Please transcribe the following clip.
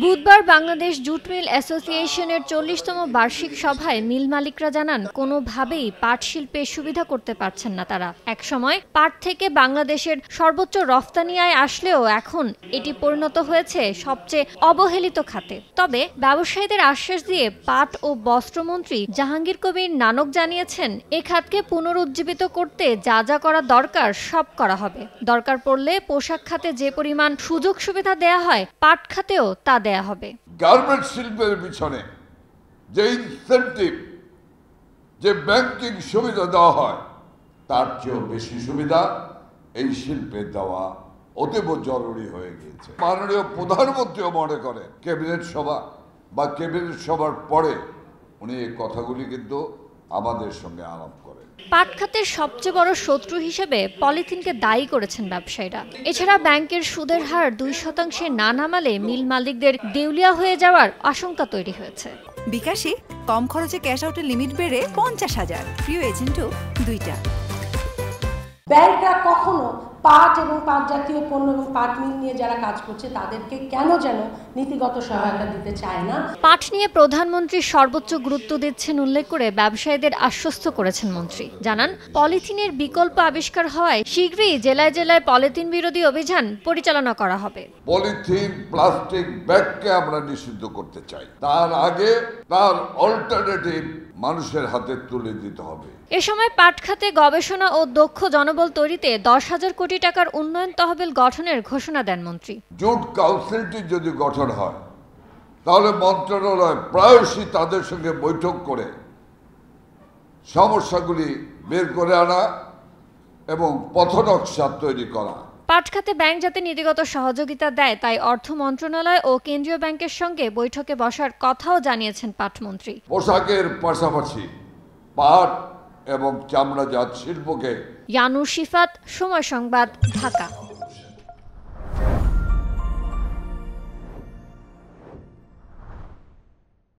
বুধবার Bangladesh jute mill অ্যাসোসিয়েশনের 40তম বার্ষিক সভায় মিল মালিকরা জানান কোনোভাবেই পাট শিল্পে সুবিধা করতে পারছেন না তারা। একসময় পাট থেকে বাংলাদেশের সর্বোচ্চ রফতানি আয় আসলেও এখন এটি পরিণত হয়েছে সবচেয়ে অবহেলিত খাতে। তবে ব্যবসায়ীদের আশ্বাস দিয়ে পাট ও বস্ত্রমন্ত্রী জাহাঙ্গীর কবির নানক জানিয়েছেন, এ খাতকে পুনরুজ্জীবিত করতে যা যা করা দরকার সব করা হবে। দরকার পড়লে পোশাক খাতে যে পরিমাণ সুযোগ সুবিধা দেয়া হয় পাট খাতেও তা দেয়া হবে। গার্মেন্ট শিল্পের পিছনে যে ইনসেন্টিভ, যে ব্যাংকিং সুবিধা দেওয়া হয় তার চেয়েও বেশি সুবিধা এই শিল্পে দেওয়া অতীব জরুরি হয়ে গিয়েছে। মাননীয় প্রধানমন্ত্রীও মনে করে ক্যাবিনেট সভা বা ক্যাবিনেট সভার পরে উনি এই কথাগুলি কিন্তু আমাদের সঙ্গে আলাপ করেন। পাট খাতের সবচেয়ে বড় শত্রু হিসেবে পলিথিনকে দায়ী করেছেন ব্যবসায়ীরা। এছাড়া ব্যাংকের সুদের হার 2% না নামালে মিল মালিকদের দেউলিয়া হয়ে যাওয়ার আশঙ্কা তৈরি হয়েছে। বিকাশে কম খরচে ক্যাশ আউটের লিমিট বেড়ে 50,000, প্রিয় এজেন্টও 2টা। ব্যাংকরা কখনো পাট এবং পাট জাতীয় পণ্য এবং পাট মিল নিয়ে যারা কাজ করছে তাদেরকে কেন যেন নীতিগত সহায়তা দিতে চায় না। পাট নিয়ে প্রধানমন্ত্রী সর্বোচ্চ গুরুত্ব দিচ্ছেন উল্লেখ করে ব্যবসায়ীদের আশ্বস্ত করেছেন মন্ত্রী। জানান, পলিথিনের বিকল্প আবিষ্কার হওয়ায় শীঘ্রই জেলায় জেলায় পলিথিন বিরোধী অভিযান পরিচালনা করা হবে। পলিথিন প্লাস্টিক ব্যাগকে আমরা নিষিদ্ধ করতে চাই, তার আগে তার অল্টারনেটিভ মানুষের হাতে তুলে দিতে হবে। এ সময় পাট খাতে গবেষণা ও দক্ষ জনবল তৈরিতে 10,000 কোটি টাকার উন্নয়ন তহবিল গঠনের ঘোষণা দেন মন্ত্রী। জুট কাউন্সিলটি যদি গঠন হয় তাহলে মন্ত্রণালয় প্রায়শই তাদের সঙ্গে বৈঠক করে সমস্যাগুলি বের করে আনা এবং পথনকশা তৈরি করা। পাট খাতে ব্যাংক যাতে নীতিগত সহযোগিতা দেয় তাই অর্থ মন্ত্রণালয় ও কেন্দ্রীয় ব্যাংকের সঙ্গে বৈঠকে বসার কথাও জানিয়েছেন পাটমন্ত্রী। পোশাকের পাশাপাশি পাট এবং চামড়াজাত শিল্পকে। ইয়ানুর শিফাত, সময় সংবাদ, ঢাকা।